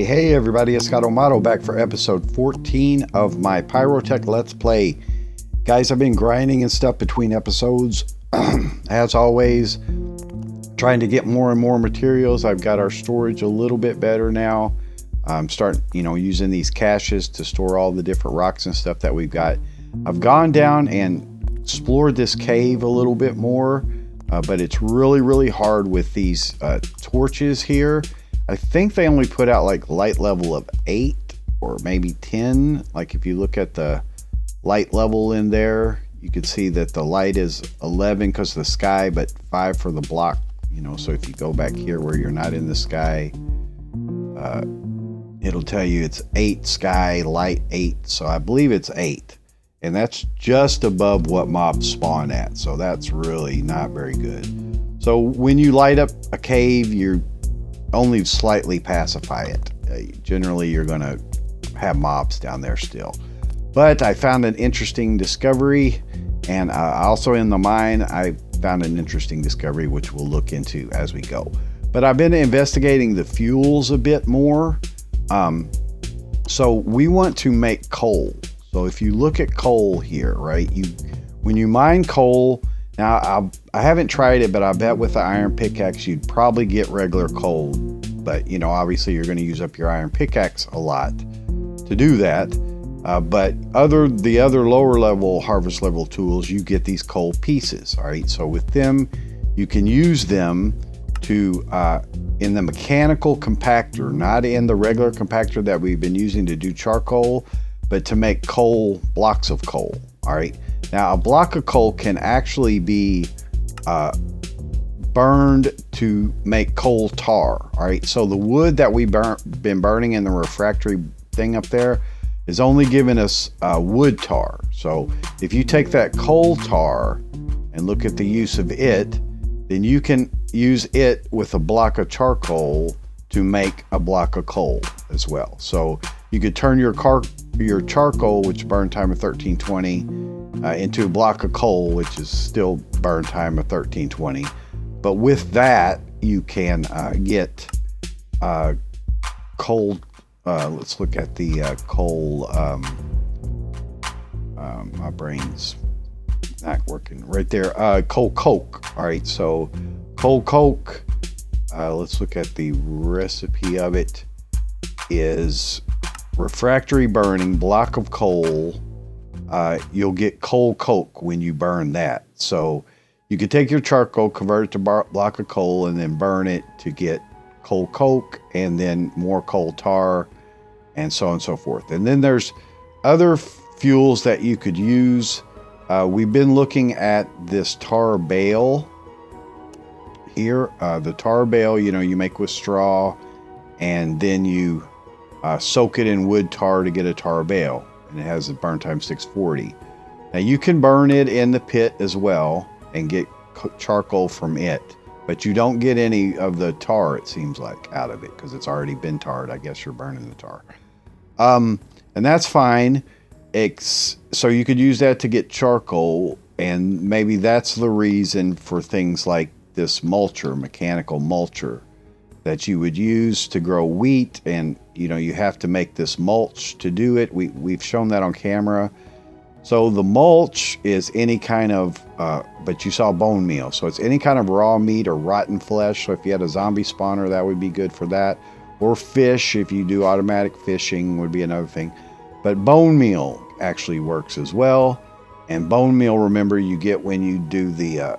Hey everybody, it's Scott O'Mato back for episode 14 of my Pyrotech Let's Play. Guys, I've been grinding and stuff between episodes. As always, trying to get more and more materials. I've got our storage a little bit better now. I'm starting, using these caches to store all the different rocks and stuff that we've got. I've gone down and explored this cave a little bit more, but it's really hard with these torches here. I think they only put out like light level of 8 or maybe 10. Like if you look at the light level in there, you can see that the light is 11 because of the sky, but 5 for the block. So if you go back here where you're not in the sky, it'll tell you it's 8 sky, light 8. So I believe it's 8. And that's just above what mobs spawn at. So that's really not very good. So when you light up a cave, you're only slightly pacify it. Generally, you're going to have mobs down there still. But I found an interesting discovery. And also in the mine, I found an interesting discovery, which we'll look into as we go. But I've been investigating the fuels a bit more. So we want to make coal. So if you look at coal here, right, when you mine coal, now I haven't tried it, but I bet with the iron pickaxe you'd probably get regular coal. But obviously you're going to use up your iron pickaxe a lot to do that. But the other lower level harvest level tools, you get these coal pieces. All right, so with them you can use them to in the mechanical compactor, not in the regular compactor that we've been using to do charcoal, but to make coal, blocks of coal. All right, now a block of coal can actually be burned to make coal tar. All right, so the wood that we've been burning in the refractory thing up there is only giving us wood tar. So if you take that coal tar and look at the use of it, then you can use it with a block of charcoal to make a block of coal as well. So you could turn your charcoal, which burn time of 1320, into a block of coal, which is still burn time of 1320. But with that, you can get coal. Let's look at the coal. My brain's not working right there. Coal coke. All right, so coal coke. Let's look at the recipe of it. Is refractory burning, block of coal. You'll get coal coke when you burn that. So you could take your charcoal, convert it to block of coal, and then burn it to get coal coke, and then more coal tar, and so on and so forth. And then there's other fuels that you could use. We've been looking at this tar bale here. The tar bale, you make with straw, and then you soak it in wood tar to get a tar bale, and it has a burn time 640. Now you can burn it in the pit as well and get charcoal from it, but you don't get any of the tar, it seems like, out of it because it's already been tarred. I guess you're burning the tar, and that's fine. So you could use that to get charcoal, and maybe that's the reason for things like this mulcher, mechanical mulcher, that you would use to grow wheat. And you have to make this mulch to do it. We've shown that on camera. So the mulch is any kind of but you saw bone meal, so it's any kind of raw meat or rotten flesh. So if you had a zombie spawner, that would be good for that, or fish. If you do automatic fishing would be another thing. But bone meal actually works as well. And bone meal, remember, you get when you do the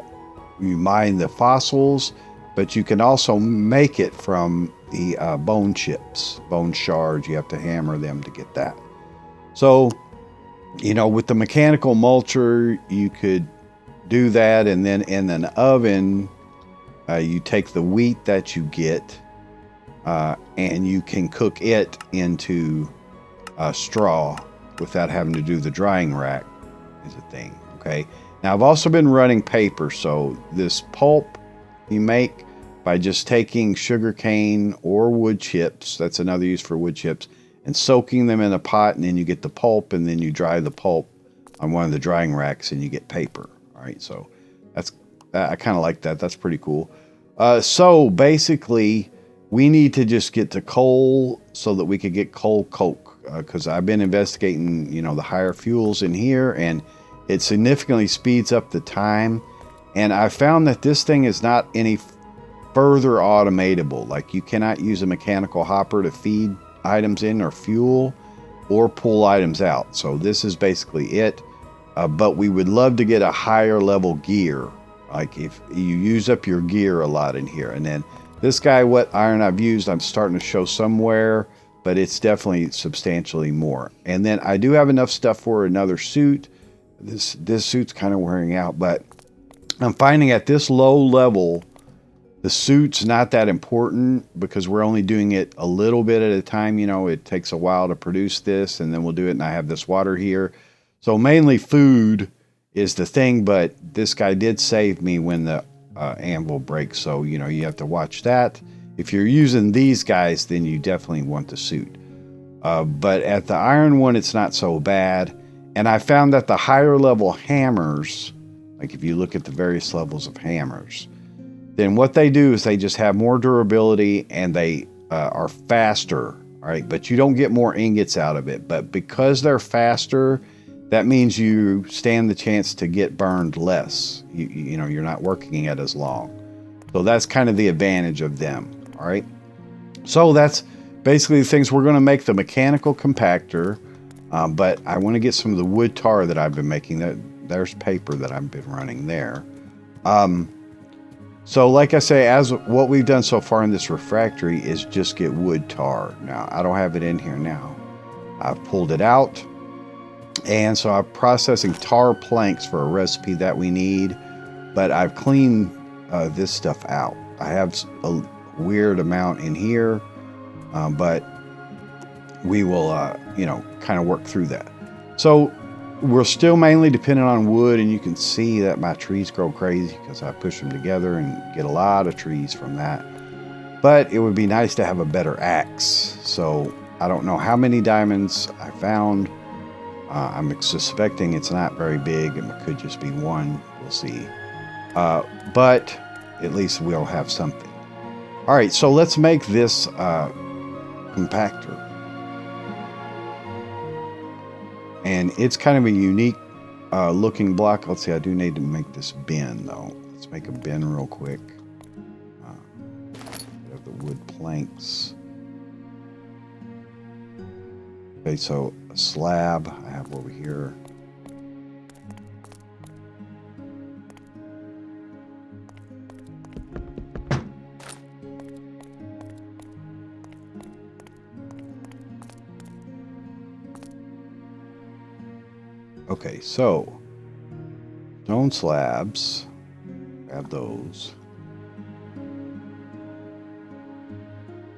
you mine the fossils, but you can also make it from the bone chips, bone shards. You have to hammer them to get that. So, with the mechanical mulcher, you could do that, and then in an oven, you take the wheat that you get, and you can cook it into straw without having to do the drying rack is a thing, okay? Now, I've also been running paper, so this pulp you make by just taking sugar cane or wood chips, that's another use for wood chips, and soaking them in a pot, and then you get the pulp, and then you dry the pulp on one of the drying racks, and you get paper. All right, so I kind of like that. That's pretty cool. So basically, we need to just get to coal so that we could get coal coke, because I've been investigating, you know, the higher fuels in here, and it significantly speeds up the time. And I found that this thing is not any further automatable. Like, you cannot use a mechanical hopper to feed items in or fuel or pull items out. So this is basically it. But we would love to get a higher level gear. Like, if you use up your gear a lot in here. And then this guy, what iron I've used, I'm starting to show somewhere, but it's definitely substantially more. And then I do have enough stuff for another suit. This suit's kind of wearing out, but I'm finding at this low level, the suit's not that important because we're only doing it a little bit at a time. You know, it takes a while to produce this, and then we'll do it, and I have this water here. So mainly food is the thing, but this guy did save me when the anvil breaks. So, you know, you have to watch that. If you're using these guys, then you definitely want the suit. But at the iron one, it's not so bad. And I found that the higher level hammers, like if you look at the various levels of hammers, then what they do is they just have more durability and they are faster, all right? But you don't get more ingots out of it. But because they're faster, that means you stand the chance to get burned less. You know, you're not working it as long. So that's kind of the advantage of them, all right? So that's basically the things. We're going to make the mechanical compactor, but I want to get some of the wood tar that I've been making. There's paper that I've been running there. So like I say, as what we've done so far in this refractory is just get wood tar. Now, I don't have it in here now. I've pulled it out. And so I'm processing tar planks for a recipe that we need, but I've cleaned this stuff out. I have a weird amount in here, but we will, you know, kind of work through that. So we're still mainly dependent on wood, and you can see that my trees grow crazy because I push them together and get a lot of trees from that. But it would be nice to have a better axe. So I don't know how many diamonds I found. I'm suspecting it's not very big, and it could just be one. We'll see. But at least we'll have something. All right, so let's make this compactor. And it's kind of a unique looking block. Let's see, I do need to make this bin, though. Let's make a bin real quick. We have the wood planks. Okay, so a slab I have over here. Okay, so stone slabs, grab those.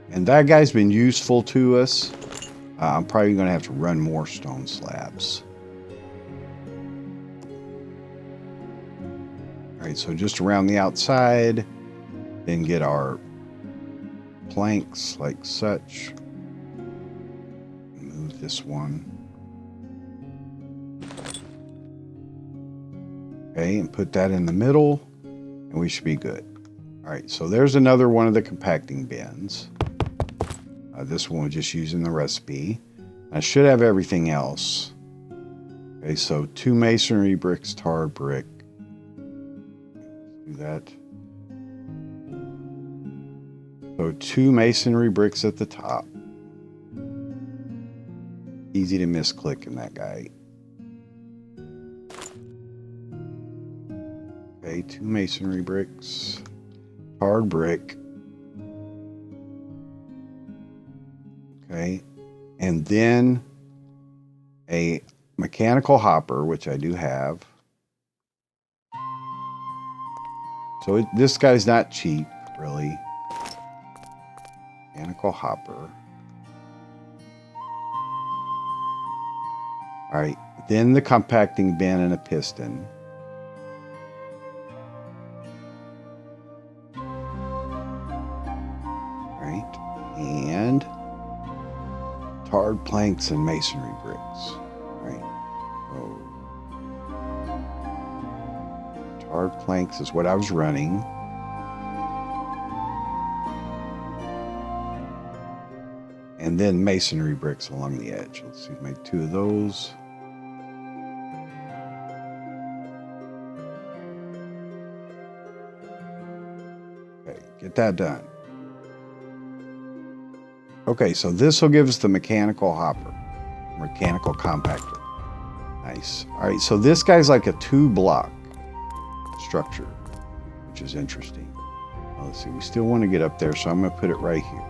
And that guy's been useful to us. I'm probably going to have to run more stone slabs. All right, so just around the outside, then get our planks like such. Move this one. Okay, and put that in the middle, and we should be good. All right, so there's another one of the compacting bins. This one we're just using the recipe. I should have everything else. Okay, so 2 masonry bricks, tarred brick. Do that. So 2 masonry bricks at the top. Easy to misclick in that guy. Okay, 2 masonry bricks, tarred brick. Okay, and then a mechanical hopper, which I do have. So this guy's not cheap, really. Mechanical hopper. All right, then the compacting bin and a piston. All right, and tarred planks and masonry bricks. All right, so tarred planks is what I was running. and then masonry bricks along the edge. Let's see, make 2 of those. Okay, get that done. Okay, so this will give us the mechanical hopper, mechanical compactor. Nice. All right, so this guy's like a 2-block structure, which is interesting. Well, let's see, we still want to get up there, so I'm going to put it right here.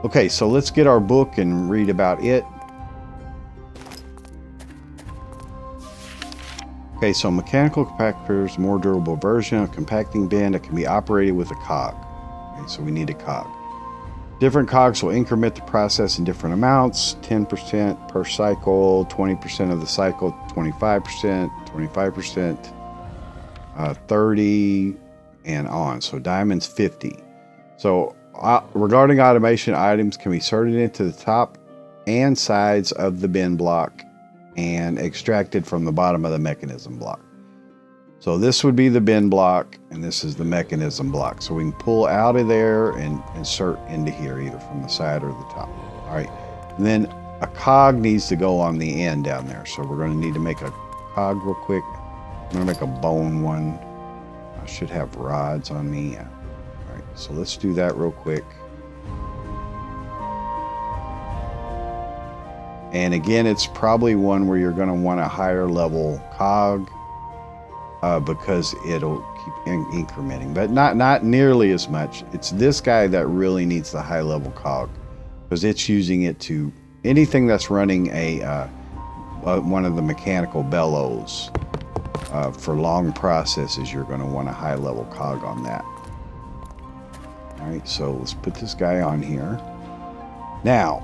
Okay, so let's get our book and read about it. Okay, so mechanical compactor is a more durable version of compacting bin that can be operated with a cog. Okay, so we need a cog. Different cogs will increment the process in different amounts, 10% per cycle, 20% of the cycle, 25%, 25%, 30, and on. So diamonds 50. So regarding automation, items can be inserted into the top and sides of the bin block and extracted from the bottom of the mechanism block. So this would be the bin block, and this is the mechanism block. So we can pull out of there and insert into here, either from the side or the top. All right. And then a cog needs to go on the end down there. So we're going to need to make a cog real quick. I'm going to make a bone one. I should have rods on me. Yeah. All right. So let's do that real quick. And again, it's probably one where you're going to want a higher level cog. Because it'll keep incrementing, but not nearly as much. It's this guy that really needs the high level cog, because it's using it to anything that's running one of the mechanical bellows for long processes. You're going to want a high level cog on that. All right, so let's put this guy on here. Now,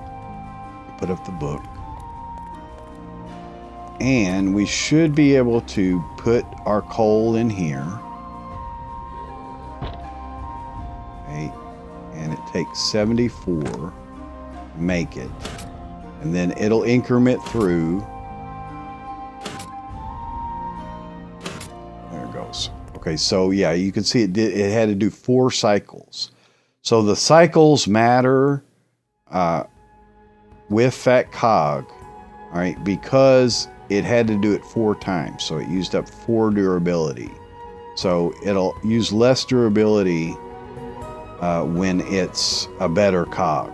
put up the book. And we should be able to put our coal in here. Okay. And it takes 74 to make it. And then it'll increment through. There it goes. Okay, so yeah, you can see it had to do 4 cycles. So the cycles matter with that cog, all right, because it had to do it 4 times, so it used up 4 durability. So it'll use less durability when it's a better cog.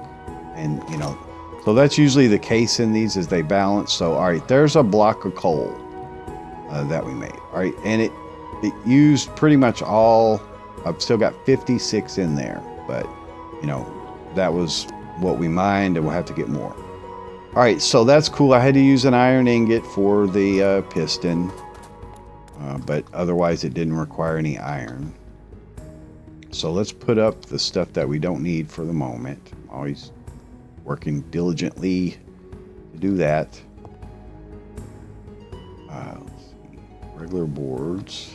And, you know, so that's usually the case in these, is they balance. So, all right, there's a block of coal that we made. All right, and it used pretty much all. I've still got 56 in there, but, you know, that was what we mined, and we'll have to get more. All right, so that's cool. I had to use an iron ingot for the piston, but otherwise it didn't require any iron. So let's put up the stuff that we don't need for the moment. I'm always working diligently to do that. Let's see. Regular boards.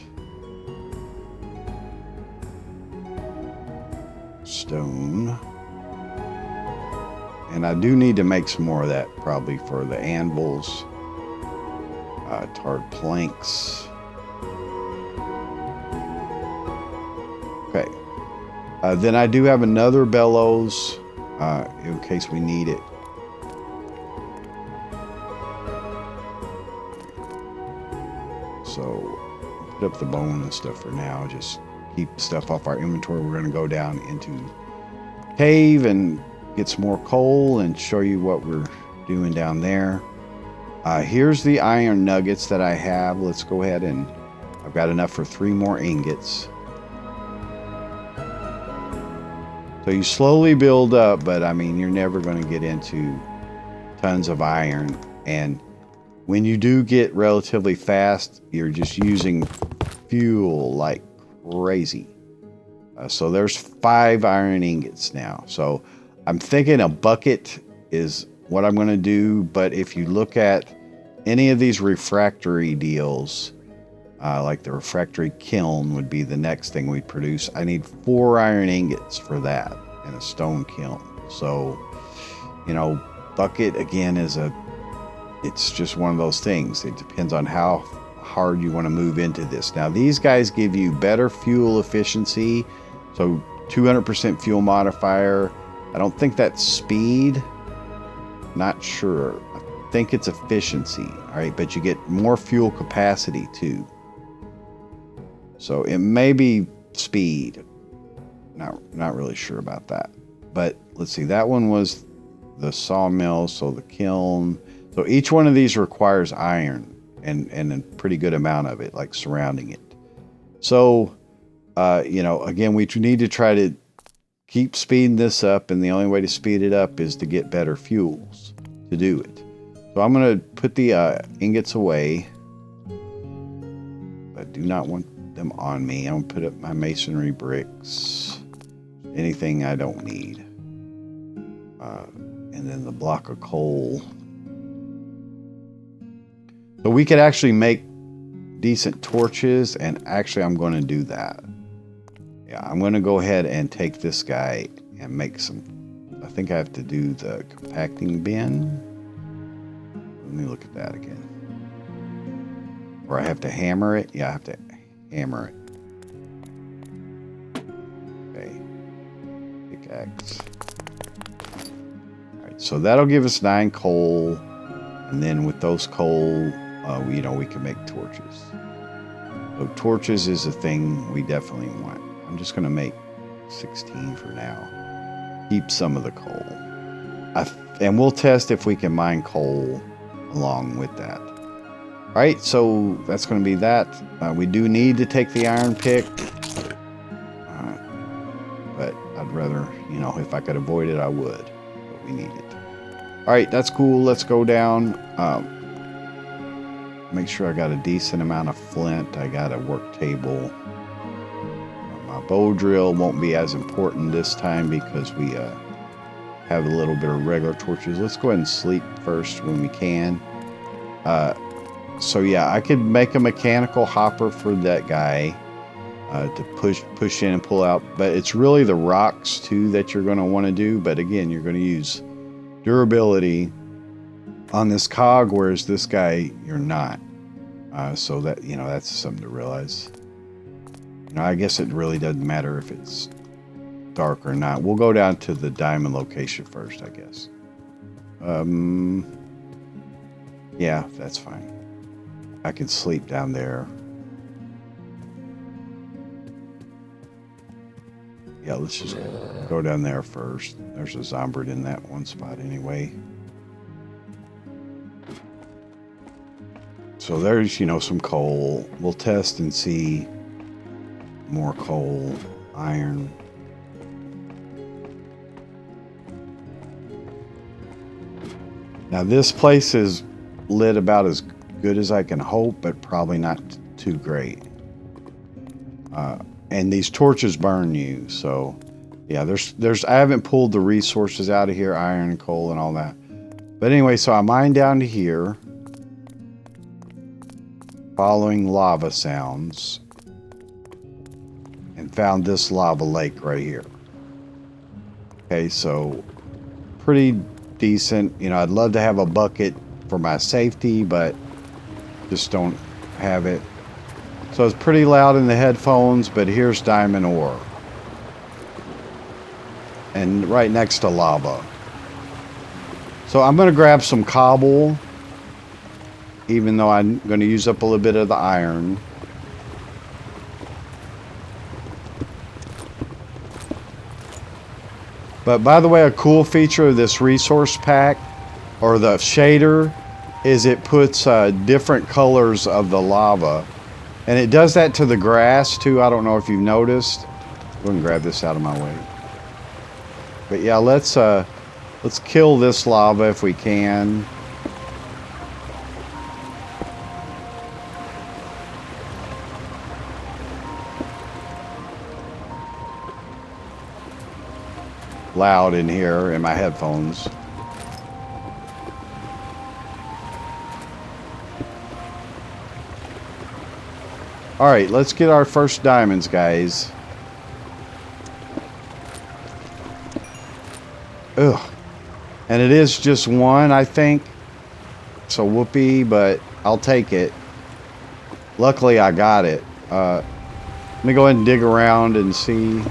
Stone. And I do need to make some more of that, probably for the anvils, tarred planks. Okay. Then I do have another bellows in case we need it. So put up the bone and stuff for now. Just keep stuff off our inventory. We're going to go down into cave and get some more coal and show you what we're doing down there. Here's the iron nuggets that I have. Let's go ahead, and I've got enough for 3 more ingots. So you slowly build up, but I mean, you're never going to get into tons of iron. And when you do get relatively fast, you're just using fuel like crazy. So there's 5 iron ingots now. So I'm thinking a bucket is what I'm going to do, but if you look at any of these refractory deals, like the refractory kiln would be the next thing we produce. I need 4 iron ingots for that in a stone kiln. So, you know, bucket again it's just one of those things. It depends on how hard you want to move into this. Now, these guys give you better fuel efficiency. So 200% fuel modifier. I don't think that's speed. Not sure. I think it's efficiency. All right, but you get more fuel capacity too. So it may be speed. Not really sure about that. But let's see. That one was the sawmill, so the kiln. So each one of these requires iron and a pretty good amount of it, like surrounding it. So, you know, again, we need to try to keep speeding this up, and the only way to speed it up is to get better fuels to do it. So I'm going to put the ingots away. I do not want them on me. I'm going to put up my masonry bricks. Anything I don't need. And then the block of coal. So we could actually make decent torches, and actually I'm going to do that. Yeah, I'm going to go ahead and take this guy and make some. I think I have to do the compacting bin. Let me look at that again. Or I have to hammer it. Yeah, I have to hammer it. Okay. Pickaxe. All right, so that'll give us 9 coal, and then with those coal, you know, we can make torches. So torches is a thing we definitely want. I'm just going to make 16 for now. Keep some of the coal. And we'll test if we can mine coal along with that. All right, so that's going to be that. We do need to take the iron pick. But I'd rather, you know, if I could avoid it, I would. But we need it. All right, that's cool. Let's go down. Make sure I got a decent amount of flint. I got a work table. My bow drill won't be as important this time because we have a little bit of regular torches. Let's go ahead and sleep first when we can. So yeah, I could make a mechanical hopper for that guy to push in and pull out. But it's really the rocks too that you're going to want to do. But again, you're going to use durability on this cog, whereas this guy you're not. So that, you know, that's something to realize. You know, I guess it really doesn't matter if it's dark or not. We'll go down to the diamond location first, I guess. Yeah, that's fine. I can sleep down there. Yeah, let's just go down there first. There's a zombie in that one spot anyway. So there's, you know, some coal. We'll test and see. More coal, iron. Now this place is lit about as good as I can hope, but probably not too great. And these torches burn you, so yeah, I haven't pulled the resources out of here, iron and coal and all that. But anyway, so I mined down to here, following lava sounds, and found this lava lake right here. Okay, so pretty decent. You know, I'd love to have a bucket for my safety, but just don't have it. So it's pretty loud in the headphones, but here's diamond ore. And right next to lava. So I'm going to grab some cobble, even though I'm going to use up a little bit of the iron. But by the way, a cool feature of this resource pack, or the shader, is it puts different colors of the lava. And it does that to the grass too. I don't know if you've noticed. Go ahead and grab this out of my way. But yeah, let's kill this lava if we can. Loud in here in my headphones. All right, let's get our first diamonds, guys. Ugh. And it is just one, I think. So whoopee, but I'll take it. Luckily, I got it. Let me go ahead and dig around and see.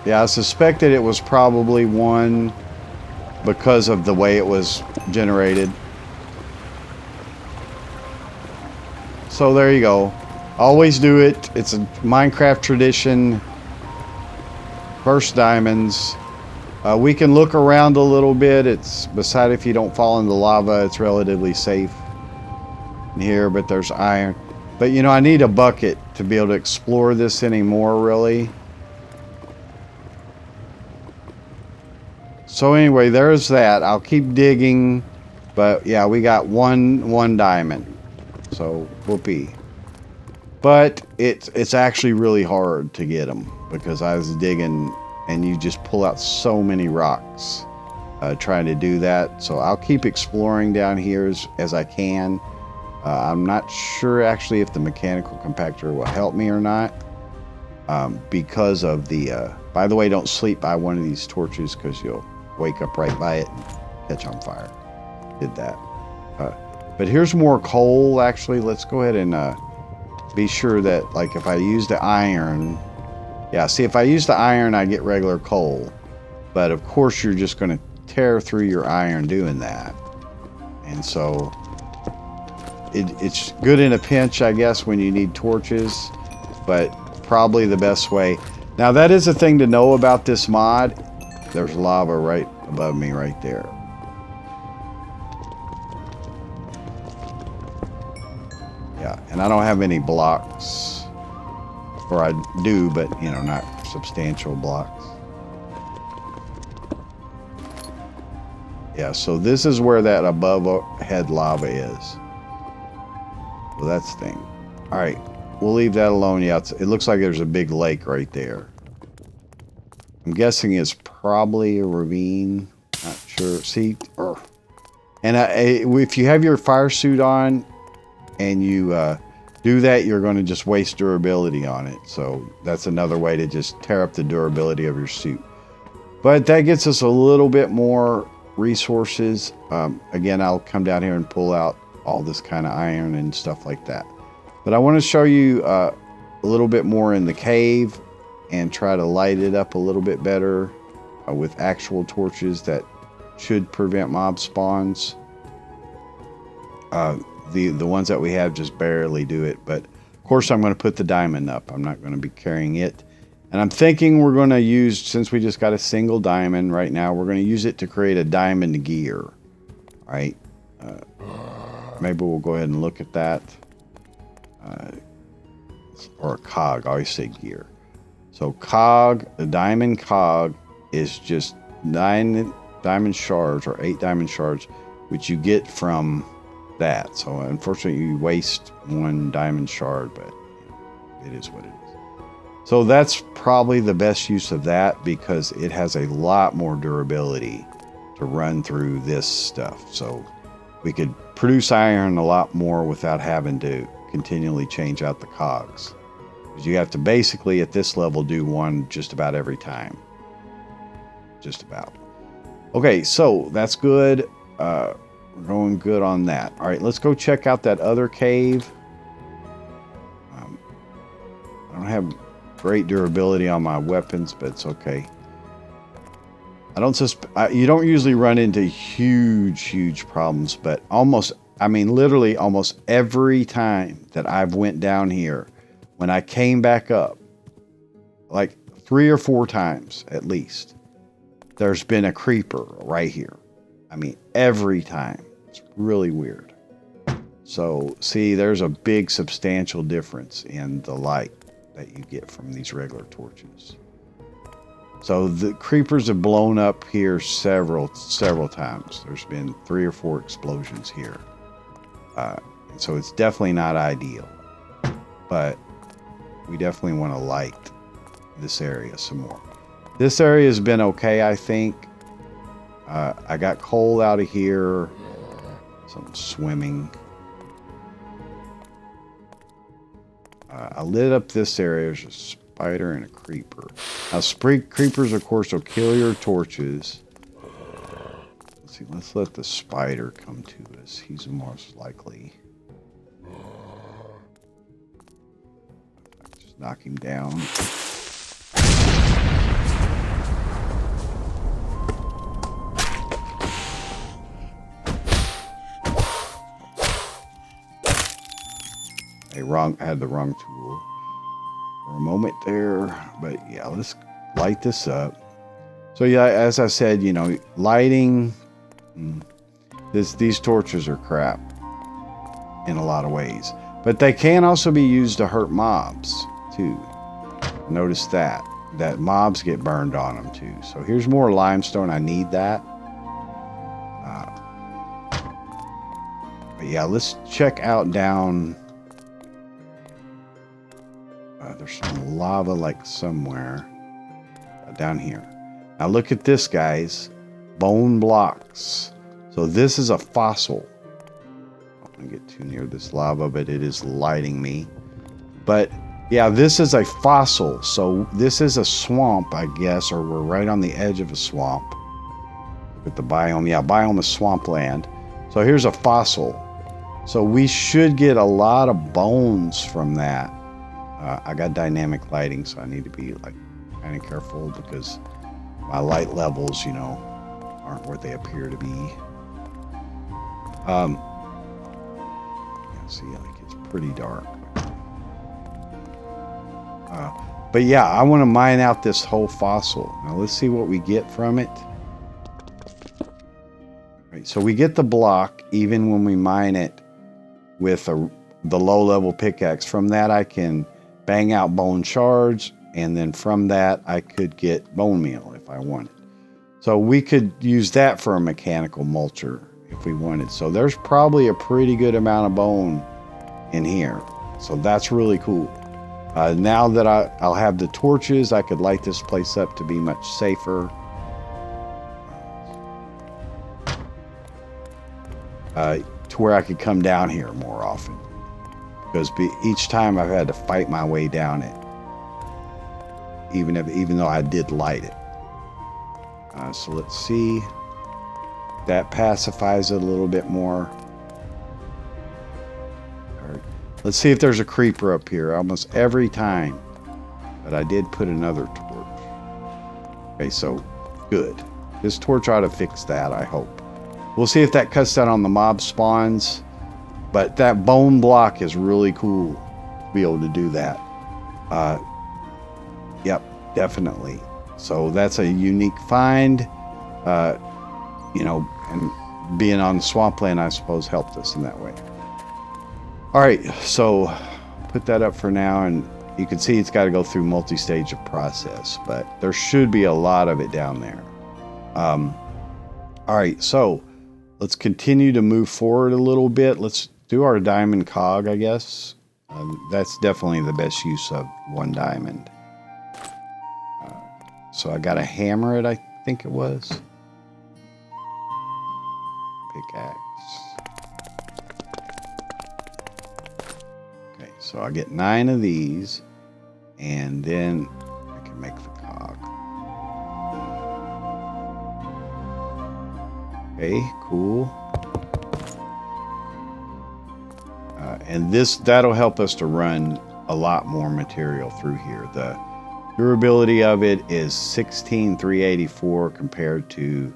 Yeah, I suspected it was probably one because of the way it was generated. So there you go. Always do it. It's a Minecraft tradition. First diamonds. We can look around a little bit. It's beside if you don't fall in the lava, it's relatively safe in here, but there's iron. But you know, I need a bucket to be able to explore this anymore, really. So anyway, there's that. I'll keep digging, but yeah, we got one diamond. So whoopee. But it's actually really hard to get them because I was digging and you just pull out so many rocks trying to do that. So I'll keep exploring down here as I can. I'm not sure actually if the mechanical compactor will help me or not because of the... by the way, don't sleep by one of these torches because you'll wake up right by it and catch on fire. Did that. But here's more coal actually. Let's go ahead and be sure that like if I use the iron... Yeah, see, if I use the iron, I get regular coal. But of course, you're just going to tear through your iron doing that. And so, it's good in a pinch, I guess, when you need torches. But probably the best way. Now, that is a thing to know about this mod. There's lava right above me right there. Yeah, and I don't have any blocks. Or I do, but, you know, not substantial blocks. Yeah, so this is where that above head lava is. Well, that's the thing. All right, we'll leave that alone. Yeah, it looks like there's a big lake right there. I'm guessing it's probably a ravine. Not sure. See? And if you have your fire suit on and you... do that, you're going to just waste durability on it. So that's another way to just tear up the durability of your suit. But that gets us a little bit more resources. Again, I'll come down here and pull out all this kind of iron and stuff like that. But I want to show you a little bit more in the cave and try to light it up a little bit better with actual torches that should prevent mob spawns. The ones that we have just barely do it, but of course I'm going to put the diamond up. I'm not going to be carrying it, and I'm thinking we're going to use, since we just got a single diamond right now, we're going to use it to create a diamond gear. All right, maybe we'll go ahead and look at that, or a cog. I always say gear. So cog, the diamond cog is just 9 diamond shards or 8 diamond shards, which you get from that. So unfortunately you waste 1 diamond shard, but it is what it is. So that's probably the best use of that because it has a lot more durability to run through this stuff. So we could produce iron a lot more without having to continually change out the cogs, because you have to basically at this level do one just about every time. Just about. Okay, so that's good. We're going good on that. All right, let's go check out that other cave. I don't have great durability on my weapons, but it's okay. I don't you don't usually run into huge problems, but literally almost every time that I've went down here, when I came back up, like 3 or 4 times at least, there's been a creeper right here. I mean, every time. It's really weird. So, see, there's a big substantial difference in the light that you get from these regular torches. So the creepers have blown up here several times. There's been 3 or 4 explosions here. So it's definitely not ideal. But we definitely want to light this area some more. This area has been okay, I think. I got coal out of here. Some swimming. I lit up this area. There's a spider and a creeper. Now, creepers, of course, will kill your torches. Let's see. Let's let the spider come to us. He's most likely. Just knock him down. Hey, I had the wrong tool for a moment there. But yeah, let's light this up. So yeah, as I said, you know, lighting, these torches are crap in a lot of ways. But they can also be used to hurt mobs too. Notice that mobs get burned on them too. So here's more limestone. I need that. But yeah, let's check out down. There's some lava like somewhere down here. Now look at this, guys. Bone blocks. So this is a fossil. I don't want to get too near this lava, but it is lighting me. But yeah, this is a fossil. So this is a swamp, I guess, or we're right on the edge of a swamp. Look at the biome. Yeah, biome is swampland. So here's a fossil. So we should get a lot of bones from that. I got dynamic lighting, so I need to be like kind of careful because my light levels, you know, aren't where they appear to be. Yeah, see, like it's pretty dark. But yeah, I want to mine out this whole fossil. Now let's see what we get from it. Right, so we get the block even when we mine it with the low-level pickaxe. From that, I can bang out bone shards, and then from that, I could get bone meal if I wanted. So we could use that for a mechanical mulcher if we wanted. So there's probably a pretty good amount of bone in here. So that's really cool. Now that I'll have the torches, I could light this place up to be much safer. To where I could come down here more often. Because each time I've had to fight my way down it. Even though I did light it. So let's see. That pacifies it a little bit more. Let's see if there's a creeper up here almost every time. But I did put another torch. Okay, so good. This torch ought to fix that, I hope. We'll see if that cuts down on the mob spawns. But that bone block is really cool to be able to do that. Yep, definitely. So that's a unique find. You know, and being on swampland, I suppose, helped us in that way. All right, so put that up for now, and you can see it's got to go through multi-stage of process, but there should be a lot of it down there. All right, so let's continue to move forward a little bit. Let's do our diamond cog, I guess. That's definitely the best use of one diamond. So I got to hammer it, I think it was. Pickaxe. Okay, so I get 9 of these, and then I can make the cog. Okay, cool. And that'll help us to run a lot more material through here. The durability of it is 16,384 compared to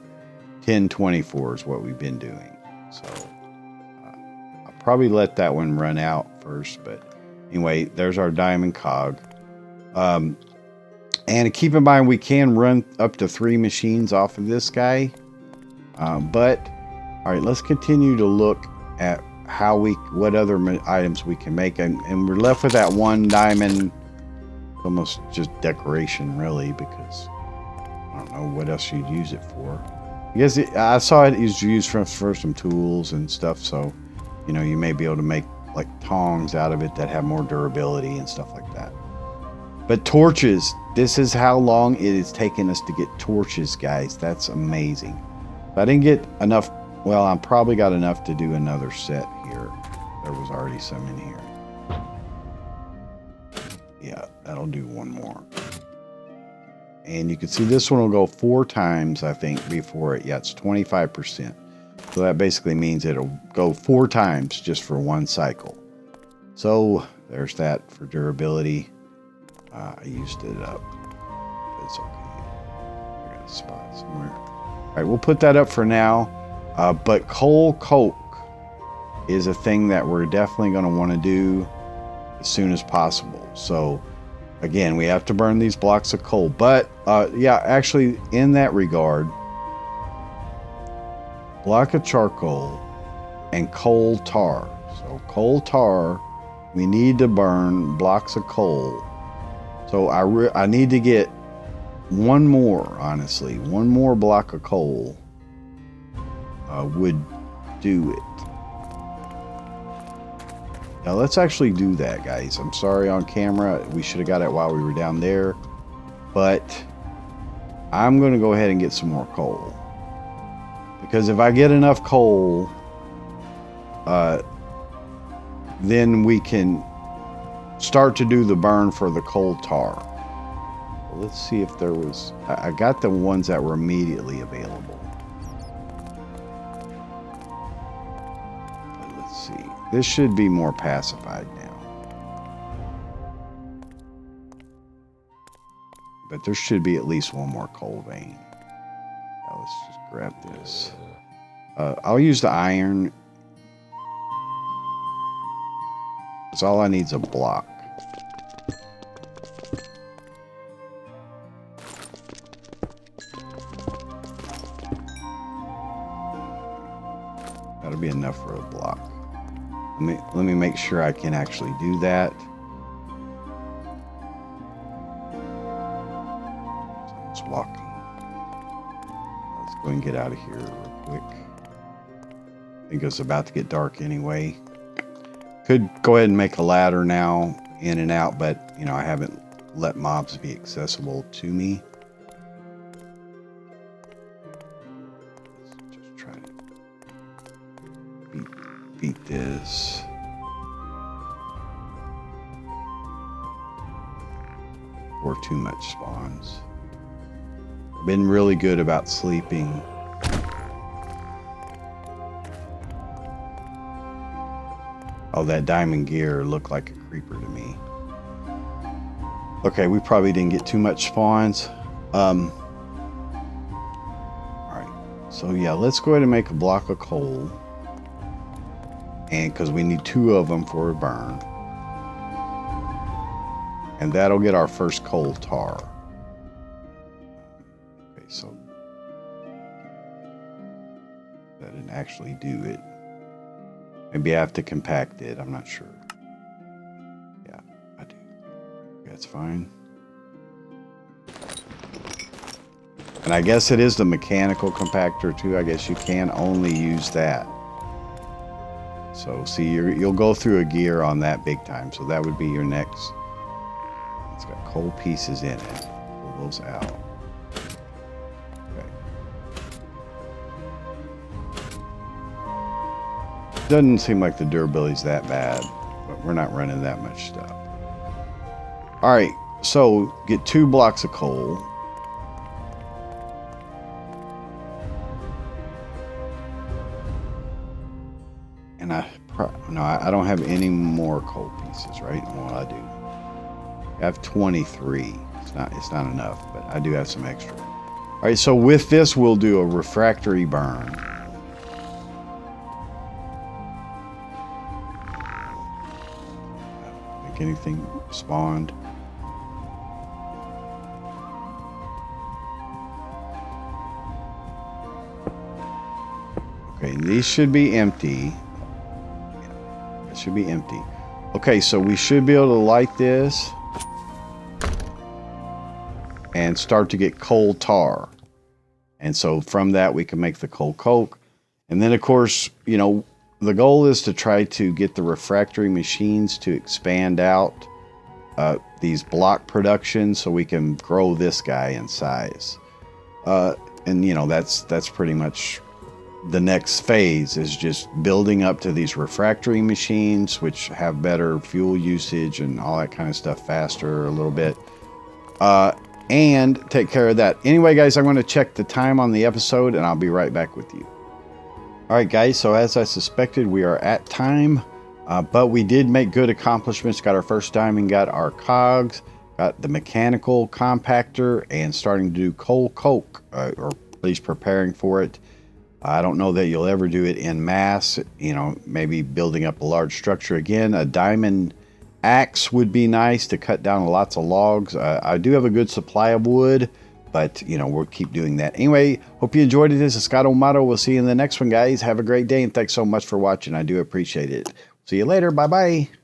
1024 is what we've been doing. So I'll probably let that one run out first. But anyway, there's our diamond cog. And keep in mind, we can run up to 3 machines off of this guy. But all right, let's continue to look at what other items we can make, and we're left with that one diamond. Almost just decoration, really, because I don't know what else you'd use it for. I guess I saw it is used for some tools and stuff, so you know, you may be able to make like tongs out of it that have more durability and stuff like that. But torches, this is how long it is taking us to get torches, guys. That's amazing. If I didn't get enough, well, I probably got enough to do another set here. There was already some in here. Yeah, that'll do one more. And you can see this one will go 4 times, I think, before it. Yeah, it's 25%. So that basically means it'll go 4 times just for one cycle. So there's that for durability. I used it up. It's okay. I got a spot somewhere. All right, we'll put that up for now. But coal coke is a thing that we're definitely going to want to do. as soon as possible. So again, we have to burn these blocks of coal. But yeah, actually in that regard, block of charcoal and coal tar. So coal tar, we need to burn blocks of coal. So I need to get one more, honestly. One more block of coal would do it. Now let's actually do that, guys. I'm sorry on camera. We should have got it while we were down there. But I'm going to go ahead and get some more coal. Because if I get enough coal, then we can start to do the burn for the coal tar. Let's see if there was... I got the ones that were immediately available. But let's see. This should be more pacified now. But there should be at least one more coal vein. Now let's just grab this. I'll use the iron. Because all I need is a block. That'll be enough for a block. Let me make sure I can actually do that. Someone's walking. Let's go and get out of here real quick. I think it's about to get dark anyway. Could go ahead and make a ladder now, in and out, but you know, I haven't let mobs be accessible to me. Let's just try to beat this. Or too much spawns. I've been really good about sleeping. Oh, that diamond gear looked like a creeper to me. Okay, we probably didn't get too much spawns. Alright, so yeah, let's go ahead and make a block of coal. And because we need 2 of them for a burn. And that'll get our first coal tar. Okay, so that didn't actually do it. Maybe I have to compact it. I'm not sure. Yeah, I do. That's fine. And I guess it is the mechanical compactor too. I guess you can only use that. So see, you'll go through a gear on that big time. So that would be your next. It's got coal pieces in it. Pull those out. Doesn't seem like the durability's that bad, but we're not running that much stuff. All right, so get 2 blocks of coal. And I don't have any more coal pieces, right? Well, I do. I have 23. It's not enough, but I do have some extra. All right, so with this, we'll do a refractory burn. Anything spawned. Okay, these should be empty. It should be empty. Okay, so we should be able to light this and start to get coal tar. And so from that we can make the coal coke. And then of course, you know, the goal is to try to get the refractory machines to expand out these block productions so we can grow this guy in size. And you know, that's pretty much the next phase, is just building up to these refractory machines, which have better fuel usage and all that kind of stuff, faster a little bit. And take care of that. Anyway, guys, I'm going to check the time on the episode and I'll be right back with you. Alright guys, so as I suspected, we are at time, but we did make good accomplishments. Got our first diamond, got our cogs, got the mechanical compactor, and starting to do coal coke, or at least preparing for it. I don't know that you'll ever do it in mass, you know, maybe building up a large structure again. A diamond axe would be nice to cut down lots of logs. I do have a good supply of wood, but you know, we'll keep doing that. Anyway, hope you enjoyed it. This is Scott O'Mato. We'll see you in the next one, guys. Have a great day, and thanks so much for watching. I do appreciate it. See you later. Bye-bye.